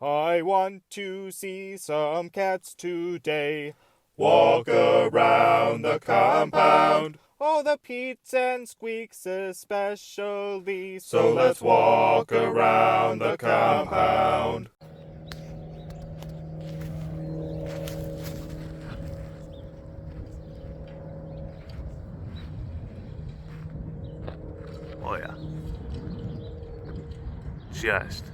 I want to see some cats today. Walk around the compound. Oh, the peets and squeaks especially. So let's walk around the compound. Oh yeah. Just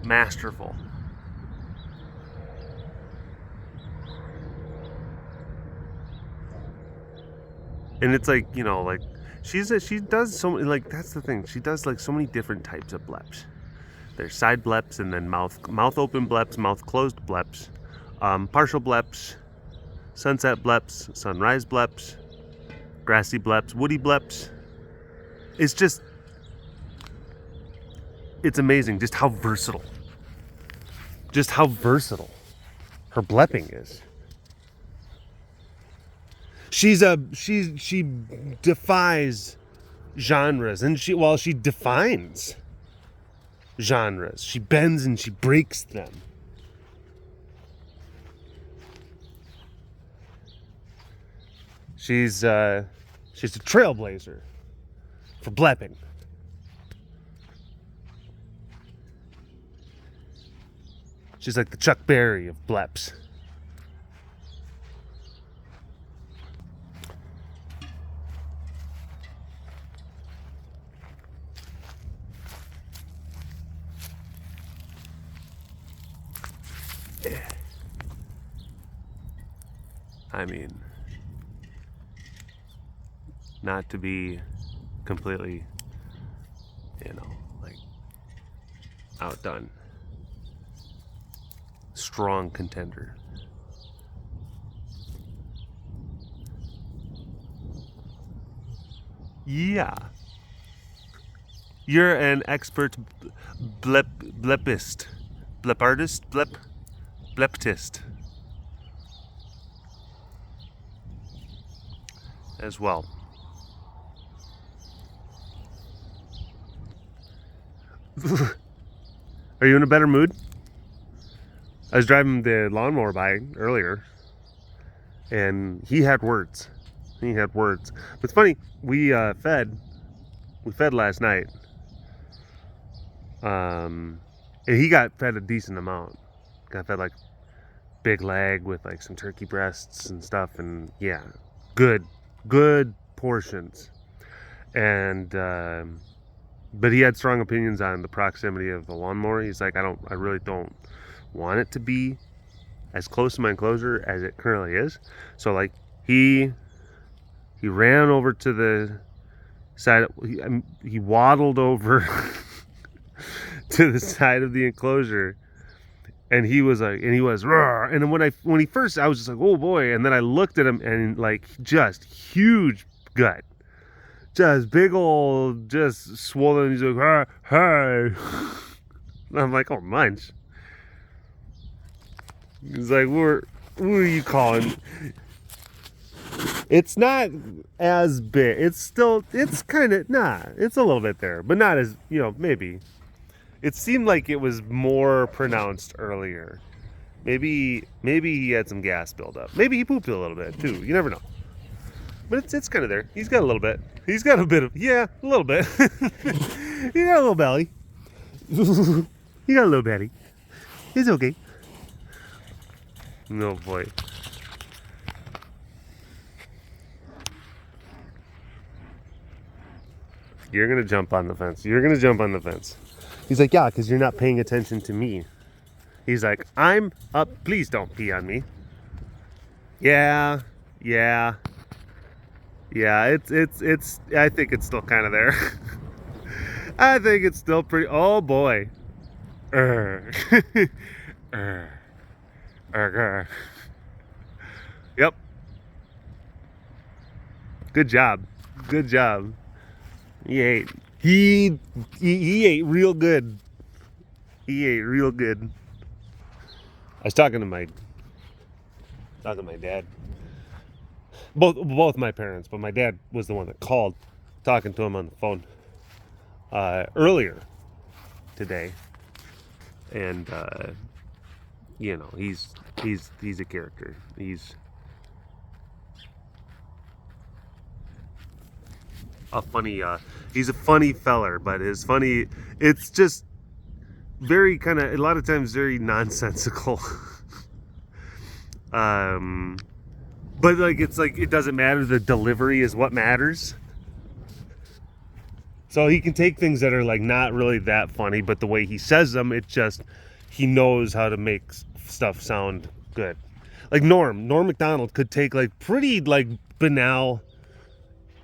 masterful. And it's like, you know, like she does so many, like that's the thing. She does like so many different types of bleps. There's side bleps and then mouth open bleps, mouth closed bleps, partial bleps, sunset bleps, sunrise bleps, grassy bleps, woody bleps. It's amazing just how versatile her blepping is. She defies genres, and she defines genres. She bends and she breaks them. She's a trailblazer for blepping. She's like the Chuck Berry of bleps. I mean, not to be completely, you know, like outdone. Strong contender. Yeah. You're an expert blepist. Blep artist? Bleptist. As well. Are you in a better mood? I was driving the lawnmower by earlier, and he had words. But it's funny, we fed last night. And he got fed a decent amount. Got fed like big leg with like some turkey breasts and stuff, and yeah, good portions. And but he had strong opinions on the proximity of the lawnmower. He's like, I really don't want it to be as close to my enclosure as it currently is. So like he ran over to the side. He waddled over to the side of the enclosure, and he was Rawr. And then when he first, I was just like, oh boy. And then I looked at him, and like just huge gut, just big old, just swollen. He's like, hey. And I'm like, oh, munch. He's like, what are you calling? It's not as big. It's kind of, it's a little bit there, but not as, maybe. It seemed like it was more pronounced earlier. Maybe he had some gas buildup. Maybe he pooped a little bit too. You never know. But it's kind of there. He's got a little bit. He's got a bit of, a little bit. He got a little belly. He got a little belly. It's okay. No boy. You're going to jump on the fence. He's like, yeah, because you're not paying attention to me. He's like, I'm up. Please don't pee on me. Yeah. It's I think it's still kind of there. I think it's still pretty, oh boy. Yep. Good job. He ate. He ate real good. I was talking to my dad. Both my parents, but my dad was the one that called, talking to him on the phone earlier today. And you know, he's a character. He's a funny feller, but his funny, it's just very kind of, a lot of times very nonsensical. But like, it's like, it doesn't matter, the delivery is what matters. So he can take things that are like not really that funny, but the way he says them, it just, he knows how to make stuff sound good. Like Norm Macdonald could take like pretty like banal,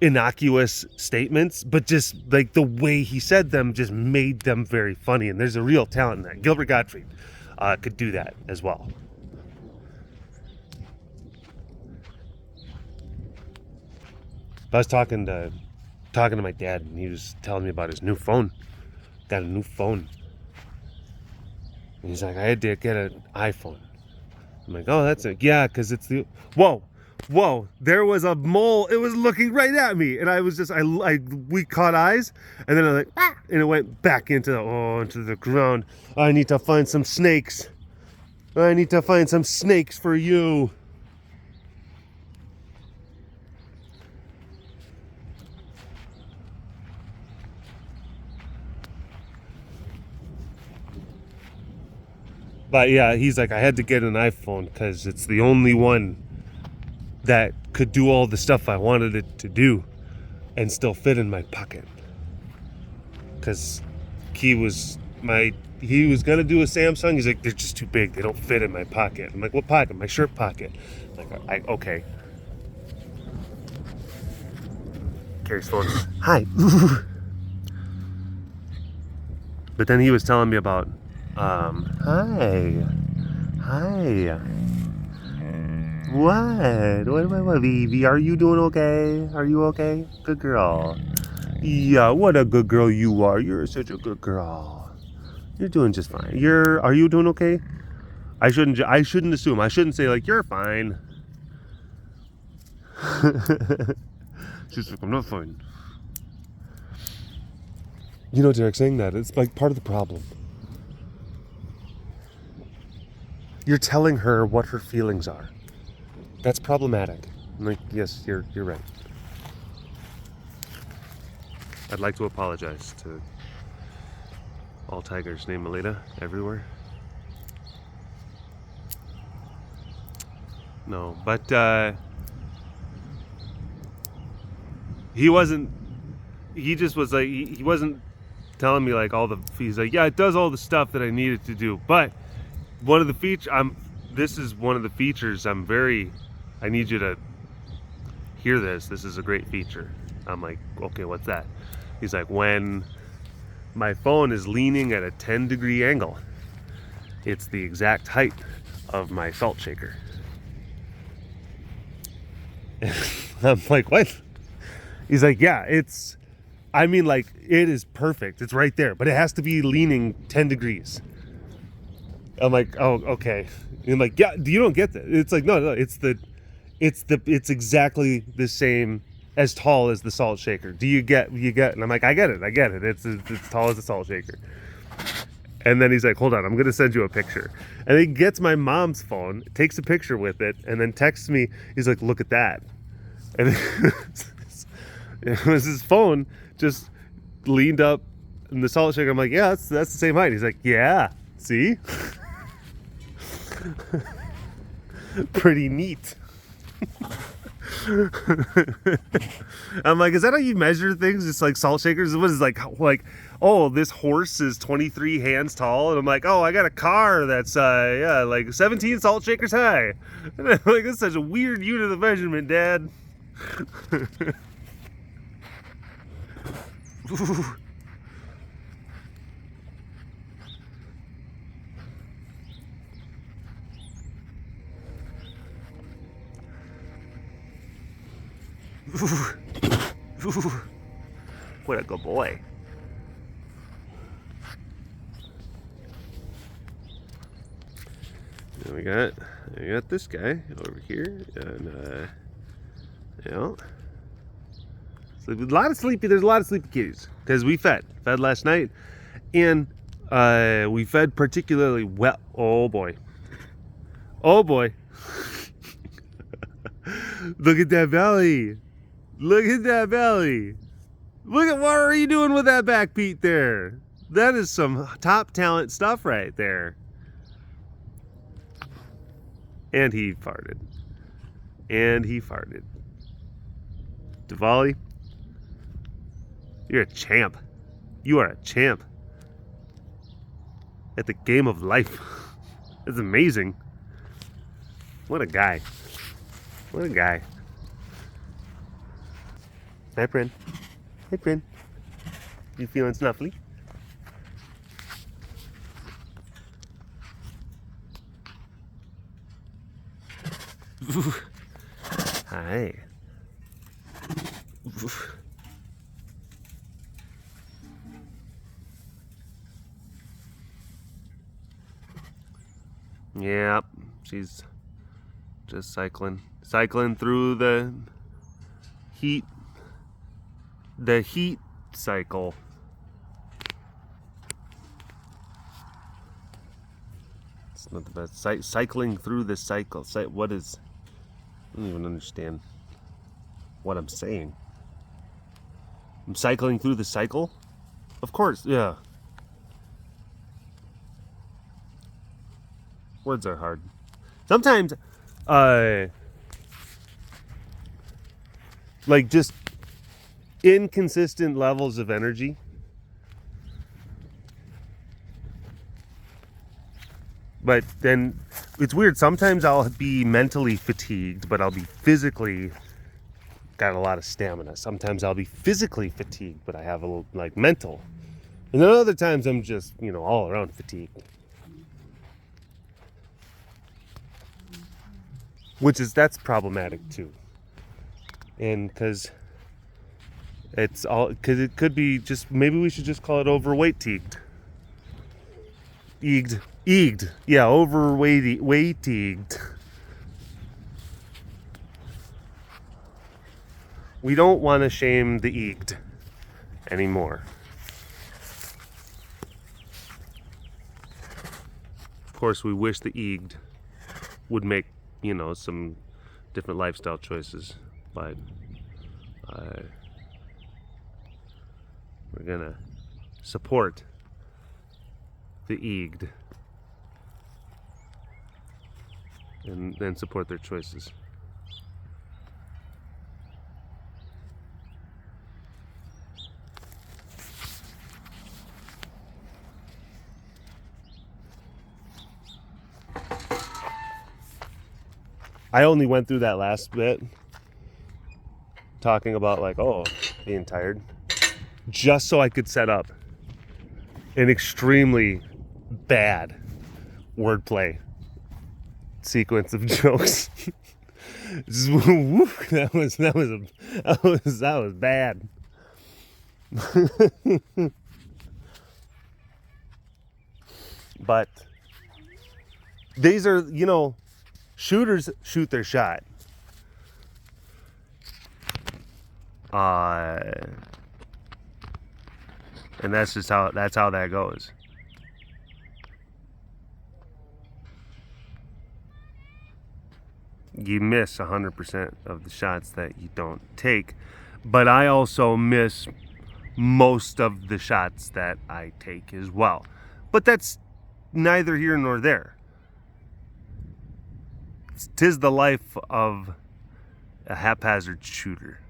innocuous statements, but just like the way he said them just made them very funny. And there's a real talent in that. Gilbert Gottfried could do that as well. I was talking to my dad, and he was telling me about his new phone. Got a new phone. And he's like, I had to get an iPhone. I'm like, oh, that's it. Yeah, because it's the... Whoa, there was a mole. It was looking right at me. And I was just, we caught eyes. And then I was like, ah! And it went back into the ground. I need to find some snakes. I need to find some snakes for you. But yeah, he's like, I had to get an iPhone because it's the only one that could do all the stuff I wanted it to do and still fit in my pocket. Because he was gonna do a Samsung. He's like, they're just too big. They don't fit in my pocket. I'm like, what pocket? My shirt pocket. I'm like, okay. Carries phones. Hi. But then he was telling me about, hi. What, Vivi? Are you doing okay? Are you okay? Good girl. Yeah, what a good girl you are. You're such a good girl. You're doing just fine. Are you doing okay? I shouldn't assume. I shouldn't say like, you're fine. She's like, I'm not fine. You know, Derek, saying that, it's like part of the problem. You're telling her what her feelings are. That's problematic. I'm like, yes, you're right. I'd like to apologize to all tigers named Melita everywhere. No, but he just was like, he wasn't telling me like he's like, yeah, it does all the stuff that I needed to do, but one of the this is one of the features I need you to hear this. This is a great feature. I'm like, okay, what's that? He's like, when my phone is leaning at a 10-degree angle, it's the exact height of my salt shaker. I'm like, what? He's like, yeah, it is perfect. It's right there, but it has to be leaning 10 degrees. I'm like, oh, okay. And I'm like, yeah, you don't get that. It's like, no, it's exactly the same, as tall as the salt shaker. Do you get? And I'm like, I get it. It's tall as a salt shaker. And then he's like, hold on, I'm going to send you a picture. And he gets my mom's phone, takes a picture with it, and then texts me. He's like, look at that. And it was his phone just leaned up in the salt shaker. I'm like, yeah, that's the same height. He's like, yeah, see? Pretty neat. I'm like, is that how you measure things? Just like salt shakers? What is like, oh, this horse is 23 hands tall, and I'm like, oh, I got a car that's like 17 salt shakers high. And I'm like, that's such a weird unit of measurement, Dad. What a good boy. And we got this guy over here, and yeah. So there's a lot of sleepy kitties because we fed last night, and We fed particularly well. Oh boy. Oh boy. Look at that belly. Look at that belly. Look at, what are you doing with that back, Pete, there? That is some top talent stuff right there. And he farted. And he farted. Diwali, you're a champ. You are a champ at the game of life. It's amazing. What a guy. What a guy. Hi, Prin. Hey, Prin. You feeling snuffly? Hi. Yep, she's just cycling through the heat cycle. It's not the best. Cycling through the cycle. What is? I don't even understand what I'm saying. I'm cycling through the cycle? Of course, yeah. Words are hard. Sometimes, like just inconsistent levels of energy. But then it's weird. Sometimes I'll be mentally fatigued, but I'll be physically got a lot of stamina. Sometimes I'll be physically fatigued, but I have a little like mental. And then other times I'm just, all around fatigued. That's problematic too. And because it could be just, maybe we should just call it overweight-teagued. Egged. Yeah, weight-teagued. We don't want to shame the egged anymore. Of course, we wish the egged would make, some different lifestyle choices, but we're gonna support the egged and then support their choices. I only went through that last bit talking about being tired just so I could set up an extremely bad wordplay sequence of jokes. That was bad. But these are, shooters shoot their shot. And that's how that goes. You miss 100% of the shots that you don't take, but I also miss most of the shots that I take as well. But that's neither here nor there. 'Tis the life of a haphazard shooter.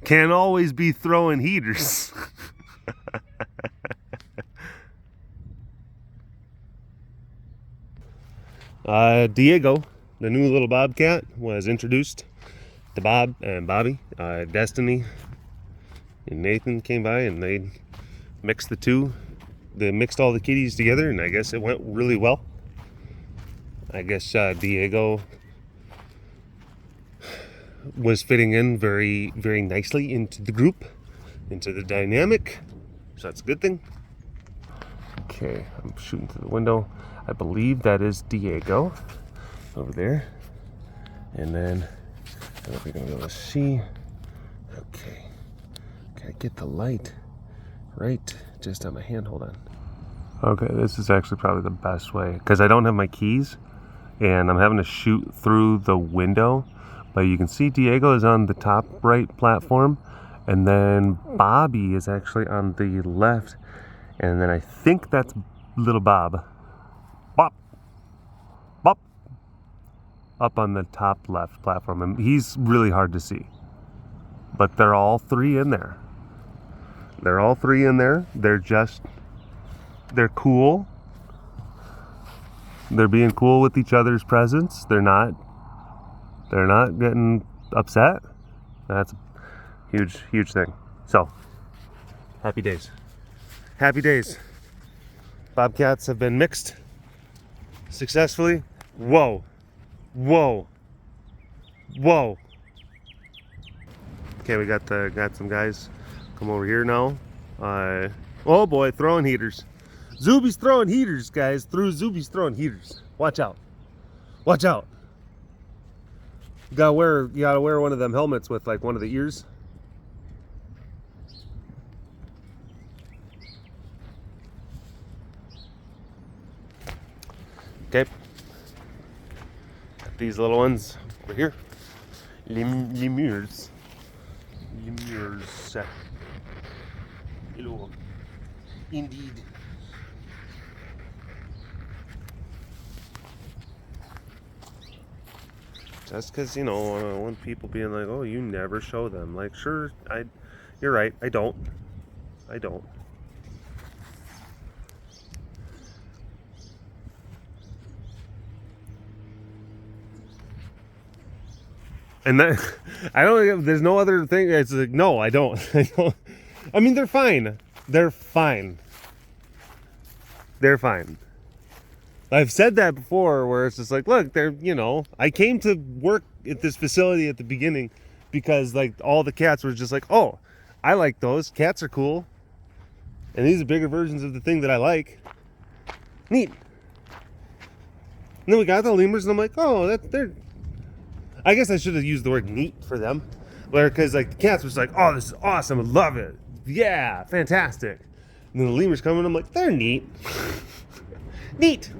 Can't always be throwing heaters. Diego, the new little bobcat, was introduced to Bob and Bobby. Destiny and Nathan came by and they mixed the two. They mixed all the kitties together, and I guess it went really well. I guess Diego was fitting in very, very nicely into the group, into the dynamic. So that's a good thing. Okay, I'm shooting through the window. I believe that is Diego over there. And then, I don't know if you're going to be able to see. Okay, gotta get the light right just on my hand. Hold on. Okay, this is actually probably the best way because I don't have my keys and I'm having to shoot through the window. But you can see Diego is on the top right platform, and then Bobby is actually on the left, and then I think that's little Bob. Bop, bop, up on the top left platform, and he's really hard to see. But they're all three in there. They're all three in there. They're cool. They're being cool with each other's presence. They're not getting upset. That's a huge thing. So, happy days. Happy days. Bobcats have been mixed successfully. Whoa. Okay, we got some guys come over here now. Oh boy, throwing heaters. Zuby's throwing heaters, guys. Zuby's throwing heaters. Watch out. Watch out. You gotta wear one of them helmets with like one of the ears. Okay. Got these little ones over here. Lemurs. Hello. Indeed. Just because, you know, I don't want people being like, oh, you never show them. Like, sure, you're right, I don't. And that, there's no other thing. It's like, no, I don't. I mean, they're fine. I've said that before where it's just like, look, I came to work at this facility at the beginning because like all the cats were just like, oh, I like those. Cats are cool. And these are bigger versions of the thing that I like. Neat. And then we got the lemurs and I'm like, oh, I guess I should have used the word neat for them. Because like the cats was like, oh, this is awesome. I love it. Yeah, fantastic. And then the lemurs come and I'm like, they're neat. Neat.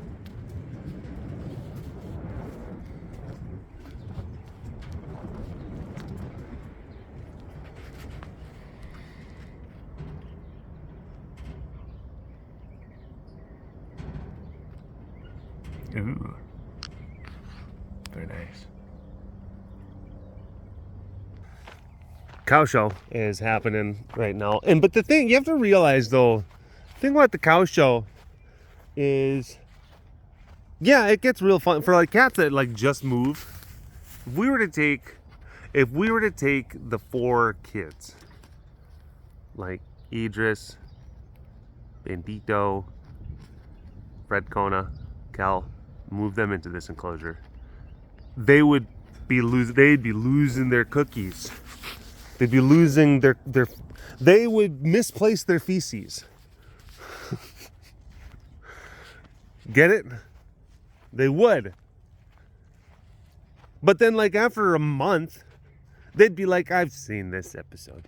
Ooh. Very nice. Cow show is happening right now. But the thing you have to realize though, the thing about the cow show is, yeah, it gets real fun for like cats that like just move. If we were to take the 4 kids, like Idris, Bandito, Fred Kona, Cal, move them into this enclosure, they'd be losing their cookies. They'd be losing they would misplace their feces. Get it? They would. But then like after a month, they'd be like, I've seen this episode.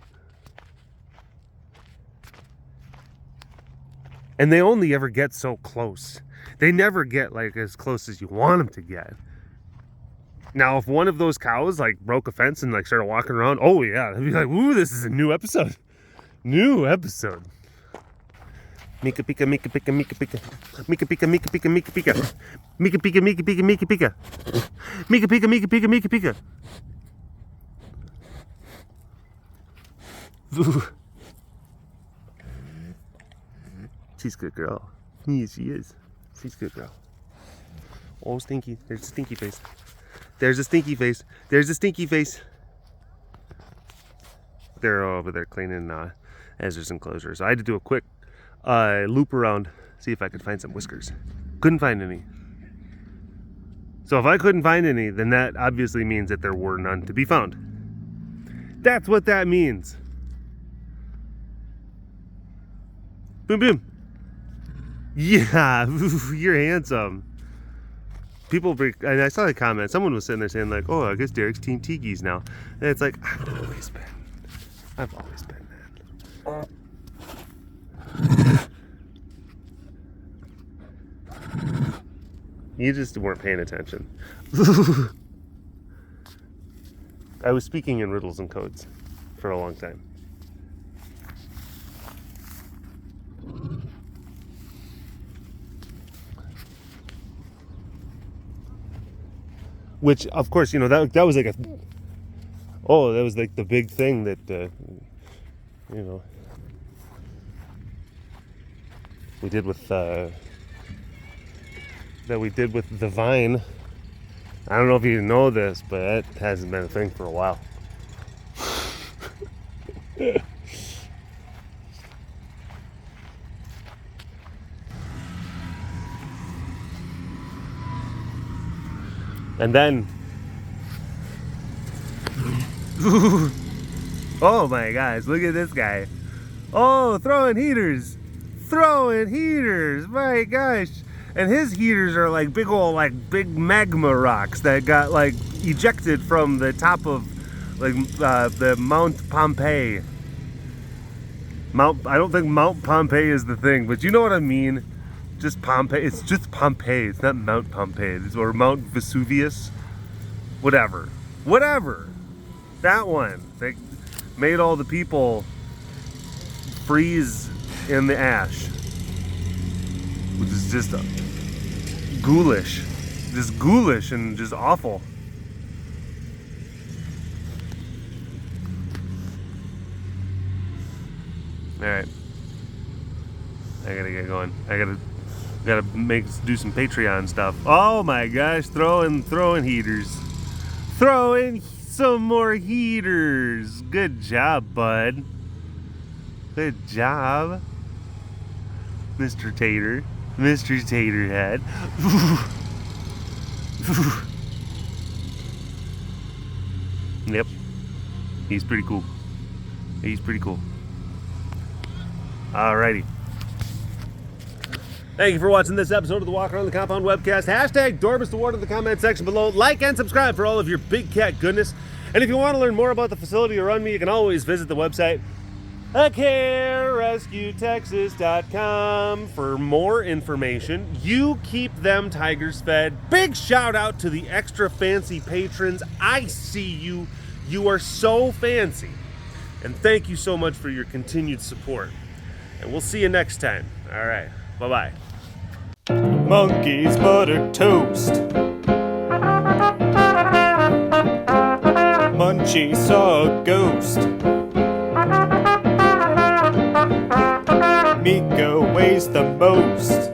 And they only ever get so close. They never get like as close as you want them to get. Now, if one of those cows like broke a fence and like started walking around, oh yeah, they'd be like, ooh, this is a new episode. New episode. Mika pika, mika pika, mika pika. Mika pika, mika pika, mika pika. Mika pika, mika pika, mika pika. Mika pika, mika pika, mika pika. She's a good girl. Yes, she is. She's a good girl. Oh, Stinky. There's a stinky face. There's a stinky face. There's a stinky face. They're over there cleaning Ezra's enclosure. So I had to do a quick loop around, see if I could find some whiskers. Couldn't find any. So if I couldn't find any, then that obviously means that there were none to be found. That's what that means. Boom, boom. Yeah, you're handsome. And I saw the comment. Someone was sitting there saying like, "Oh, I guess Derek's Team Tiki's now." And it's like, I've always been that. You just weren't paying attention. I was speaking in riddles and codes for a long time. Which, of course, you know, that was like that was like the big thing that, you know, we did with the Vine. I don't know if you know this, but it hasn't been a thing for a while. And then, oh my gosh, look at this guy. Oh, throwing heaters, my gosh. And his heaters are like big old, like big magma rocks that got like ejected from the top of like the Mount Pompeii. I don't think Mount Pompeii is the thing, but you know what I mean. Just Pompeii. It's just Pompeii. It's not Mount Pompeii. It's or Mount Vesuvius. Whatever. That one. They made all the people freeze in the ash. Which is just ghoulish. Just ghoulish and just awful. Alright. I gotta get going. I gotta do some Patreon stuff. Oh my gosh, throwing heaters. Throwing some more heaters. Good job, bud. Good job. Mr. Tater. Mr. Taterhead. Yep. He's pretty cool. Alrighty. Thank you for watching this episode of the Walk Around the Compound webcast. Hashtag Dorbus the Ward in the comment section below. Like and subscribe for all of your big cat goodness. And if you want to learn more about the facility around me, you can always visit the website carerescuetexas.com for more information. You keep them tigers fed. Big shout out to the extra fancy patrons. I see you. You are so fancy. And thank you so much for your continued support. And we'll see you next time. All right. Bye-bye. Monkey's buttered toast. Munchie saw a ghost. Mika weighs the most.